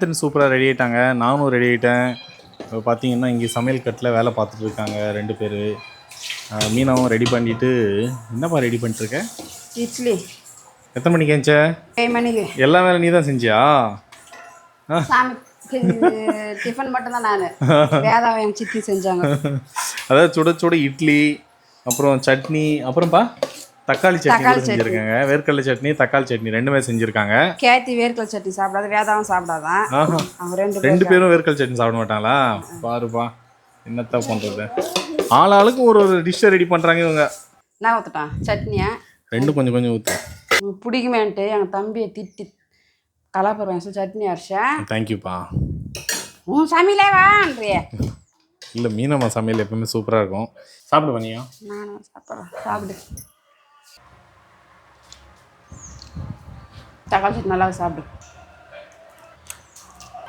Catherine சூப்பராக ready ஆகிட்டாங்க, நானும் ரெடி ஆகிட்டேன். இப்போ பார்த்தீங்கன்னா இங்கே சமையல் கட்டில் வேலை பார்த்துட்டு இருக்காங்க 2 பேர். மீனாவும் ரெடி பண்ணிட்டு, என்னப்பா ரெடி பண்ணிட்டுருக்கேன்? இட்லி. எத்தனை மணிக்கு ஏஞ்ச? 7 மணிக்கு. எல்லா வேலை நீ தான் செஞ்சியா? டிஃபன் மட்டும்தான் நான், வேதாவை எங்கள் சித்தி செஞ்சாங்க. அதாவது சுட சுட இட்லி, அப்புறம் சட்னி, அப்புறம்ப்பா தக்காளி சட்னி செஞ்சுருக்காங்க. வேர்க்கடலை சட்னி, தக்காளி சட்னி ரெண்டுமே செஞ்சுருக்காங்க. கேத்தி வேர்க்கடலை சட்னி சாப்பிடாது, வேதாவும் சாப்பிடாதான். அவங்க 2 பேரும் வேர்க்கடலை சட்னி சாப்பிட மாட்டாங்களா? பாருப்பா என்னத்தான் பண்ணுறது. ஆளாளுக்கு ஒரு டிஷ்ஷை ரெடி பண்ணுறாங்க இவங்க. என்ன ஊற்றுட்டான் சட்னியா? 2 கொஞ்சம் கொஞ்சம் ஊற்று. பிடிக்குமேன்ட்டு எங்கள் தம்பியை திட்டி கலாப்பருவேன் சட்னி அரைச்சேன். தேங்க்யூப்பா. சமையலே வான்றிய. இல்லை, மீனம்மா சமையல் எப்பவுமே சூப்பராக இருக்கும். சாப்பிடு பண்ணியா? நானும் சாப்பிட்றேன். சாப்பிடு. தக்காளி சட்னி நல்லா சாப்பிடு.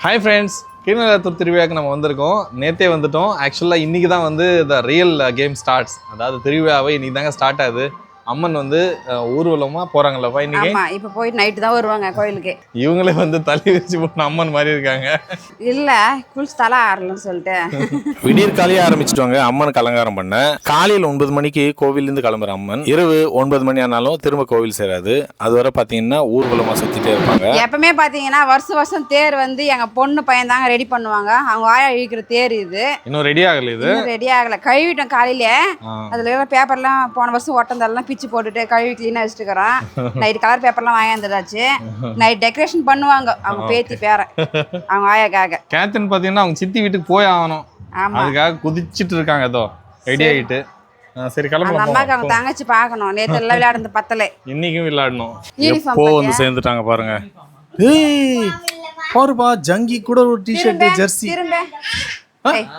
ஹாய் ஃப்ரெண்ட்ஸ், கீழ்நகரத்தூர் திருவிழாவுக்கு நம்ம வந்திருக்கோம். நேற்றே வந்துட்டோம். ஆக்சுவலாக இன்றைக்கி தான் வந்து த ரியல் கேம் ஸ்டார்ட்ஸ். அதாவது திருவிழாவே இன்றைக்கி தாங்க ஸ்டார்ட் ஆகுது. அம்மன் வந்து ஊர்வலமாக போகிறாங்களப்பா இன்றைக்கி. ஆமாம், இப்போ போய் நைட்டு தான் வருவாங்க கோயிலுக்கு. இவங்களே வந்து தலை வச்சு போட்டு அம்மன் மாதிரி இருக்காங்க. இல்லை, குளிச்சு தலை ஆடலன்னு சொல்லிட்டு விடியற் காலையே ஆரம்பிச்சிட்டாங்க அம்மனுக்கு அலங்காரம் பண்ண. காலையில் 9 மணிக்கு கோவிலேருந்து கிளம்புற அம்மன் இரவு 9 மணி ஆனாலும் திரும்ப கோவில் சேராது. அது வரை பார்த்தீங்கன்னா ஊர்வலமாக சுற்றிட்டே இருப்பாங்க. எப்பவுமே பார்த்தீங்கன்னா வருஷம் தேர் வந்து எங்கள் பொண்ணு பையன் தாங்க ரெடி பண்ணுவாங்க. அவங்க ஆயா இழுக்கிற தேர் இது. இன்னும் ரெடி ஆகல. இது ரெடி ஆகலை. கழுவிட்டோம் காலையிலே. அதில் இருக்கிற பேப்பர்லாம் போன வருஷம் ஒட்டந்தெல்லாம் பிச்சு போட்டுட்டு கழுவி கிளீனாக வச்சுட்டுக்கிறோம். நைட் கலர் பேப்பர்லாம் வாங்கியாந்துடாச்சு. நைட் டெக்கரேஷன் பண்ணுவாங்க அவங்க பேத்தி பேர அவங்க ஆயாக்காக. கேத்ரின் பார்த்தீங்கன்னா அவங்க சித்தி வீட்டுக்கு போய் ஆகணும். அதுக்காக குதிச்சுட்டு இருக்காங்க. ஏதோ ரெடி ஆகிட்டு. சரி கிளம்பலாம். அம்மாக்கு அவங்க தங்கச்சி பார்க்கணும். நேற்று எல்லாம் விளையாடுறது பத்தலை, இன்னைக்கும் விளையாடணும். எப்போ வந்து சேர்ந்துட்டாங்க பாருங்க. ஏய் பாருப்பா, ஜங்கி கூட ஒரு டிஷர்ட் ஜெர்சி.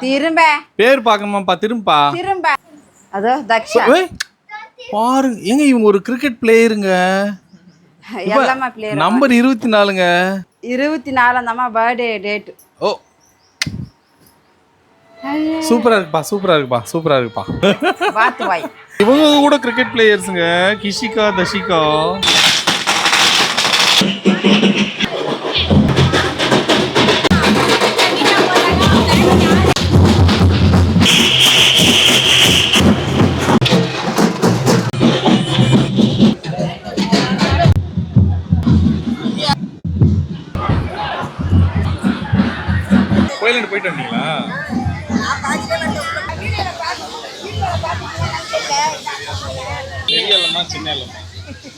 திரும்ப பேர் பார்க்கணுமாப்பா? திரும்ப அதோ தக்ஷா பாருங்க. ஏங்க இவங்க ஒரு கிரிக்கெட் பிளேயருங்க. எல்லாமே பிளேயர். நம்பர் 24ங்க. 24 அந்த அம்மா பர்த்டே டேட். ஓ சூப்பரா இருக்குப்பா. பாத்து வாய். இவங்க கூட கிரிக்கெட் பிளேயர்ஸுங்க. கிஷிகா, தஷிகா. கோயிலுக்கு போயிட்டு வந்தீங்களா?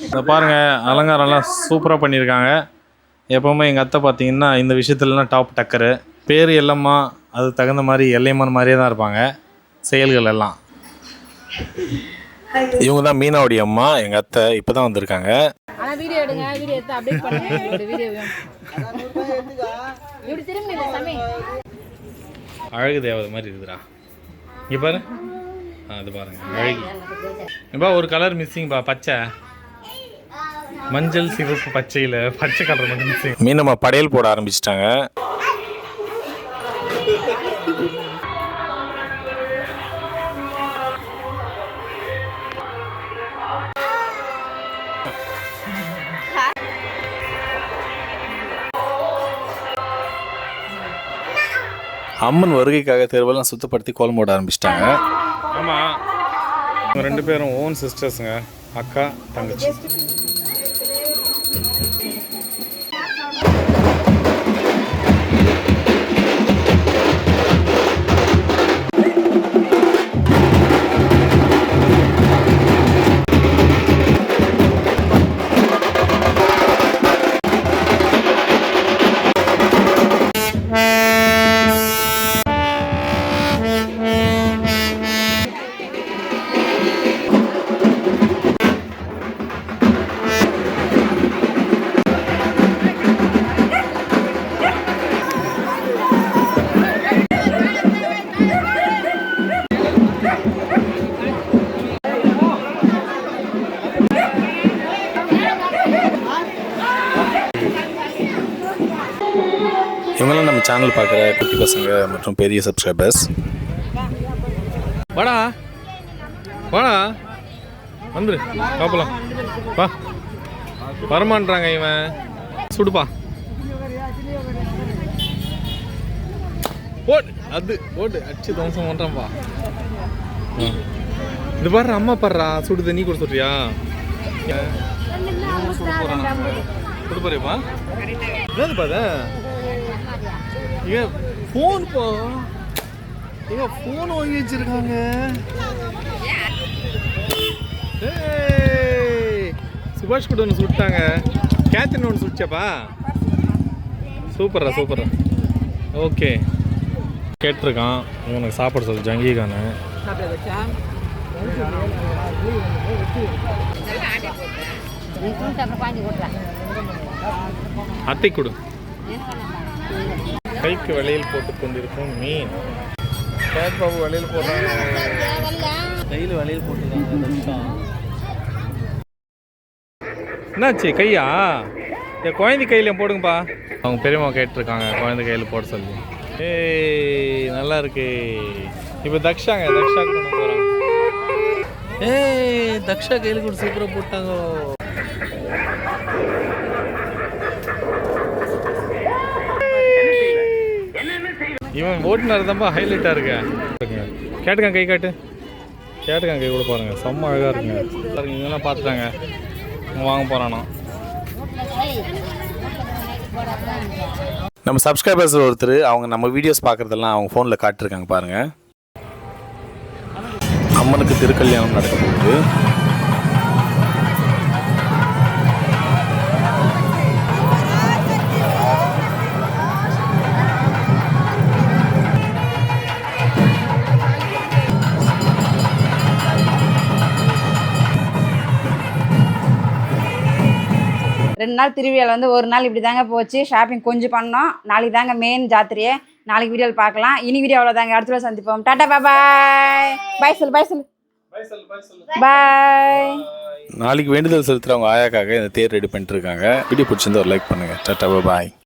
இதை பாருங்க, அலங்காரம்லாம் சூப்பராக பண்ணியிருக்காங்க. எப்போவுமே எங்கள் அத்தை பார்த்தீங்கன்னா இந்த விஷயத்துலலாம் டாப் டக்கரு. பேர் எல்லம்மா, அது தகுந்த மாதிரி எல்லையம்மன் மாதிரியே தான் இருப்பாங்க செயல்கள் எல்லாம். இவங்க தான் மீனாவுடைய அம்மா. எங்கள் அத்தை இப்போ தான் வந்திருக்காங்க. அழகு தேவதை மாதிரி இருக்குதுடா. இங்கே பாரு, அது பாருங்க அழகு. இப்போ ஒரு கலர் மிஸ்ஸிங்பா, பச்சை, மஞ்சள், சிவப்பு, பச்சையில் பச்சை கலர் மட்டும் மிஸ்ஸிங். மீனம்மா படையல் போட ஆரம்பிச்சிட்டாங்க. அம்மன் வருகைக்காக தெருவெல்லாம் சுத்தப்படுத்தி கோலம் போட ஆரம்பிச்சிட்டாங்க. ஆமாம், 2 பேரும் ஓன் சிஸ்டர்ஸுங்க, அக்கா தங்கச்சி. இவங்களாம் நம்ம சேனல் பார்க்குற குட்டி பசங்க மற்றும் பெரிய சப்ஸ்கிரைபர்ஸ். வாடா வந்துரு பார்ப்பலாம். வா வரமான்றாங்க. இவன் சுடுப்பா. ஓடு அது ஓடு அடிச்சு தோசம் பண்ணுறேன்ப்பா. இது பாரு அம்மா பாடுறா சுடு தண்ணி கூட சொல்றியா கொடுப்பறியப்பா என்னது பாத ஏன் ஃபோன் போ ஏங்க ஃபோன் வாங்கி வச்சிருக்காங்க. சுபாஷ் கூட ஒன்று சுட்டாங்க, கேத்ரின் ஒன்று சுடிச்சாப்பா. சூப்பர்ரா சூப்பர்ரா. ஓகே கேட்டிருக்கான் இவனுக்கு சாப்பாடு சொல்லு ஜங்கீகானு. அத்தை கொடு. கைக்கு வளையல் போட்டு கொண்டிருக்கும் மீன். கேட் பாபு வளையல் போடுறாங்க, கையில் வளையல் போட்டுருக்காங்க. என்னாச்சு கையா? குழந்தை கையில் போடுங்கப்பா. அவங்க பெரியம்மா கேட்டிருக்காங்க குழந்தை கையில் போட சொல்லி. ஏய் நல்லா இருக்கு. இப்போ தக்ஷாங்க கொண்டு போகிறாங்க. ஏய் தக்ஷா கையில் கூட சூப்பராக போட்டாங்க. இவன் ஓட்டுனாரு தான்ப்பா ஹைலைட்டாக இருக்கு. கேட்டுக்கான் கை காட்டு. கேட்டுக்கான் கை கூட பாருங்க செம்ம அழகாக இருக்குங்க. இவங்கெல்லாம் பார்த்துட்டாங்க வாங்க போகிறானா. நம்ம சப்ஸ்கிரைபர்ஸ் ஒருத்தர் அவங்க நம்ம வீடியோஸ் பார்க்குறதெல்லாம் அவங்க ஃபோனில் காட்டிருக்காங்க பாருங்கள். அம்மனுக்கு திருக்கல்யாணம் நடக்க போகுது. ரெண்டு நாள் திருவிழா வந்து ஒரு நாள் இப்படி தாங்க போச்சு. ஷாப்பிங் கொஞ்சம் பண்ணோம். நாளைக்கு தாங்க மெயின் ஜாத்திரையே. நாளைக்கு வீடியோவில் பார்க்கலாம். இனி வீடியோ அவ்வளோதாங்க. அடுத்த வீடியோ சந்திப்போம். டாட்டா பாய். பாய் சொல்லு பாய் சொல்லு பாய். நாளைக்கு வேண்டுதல் செலுத்துகிறவங்க ஆயாக்காக இந்த தேர் ரெடி பண்ணிட்டு இருக்காங்க. வீடியோ பிடிச்சிருந்தா ஒரு லைக் பண்ணுங்கள். டாட்டா பாய்.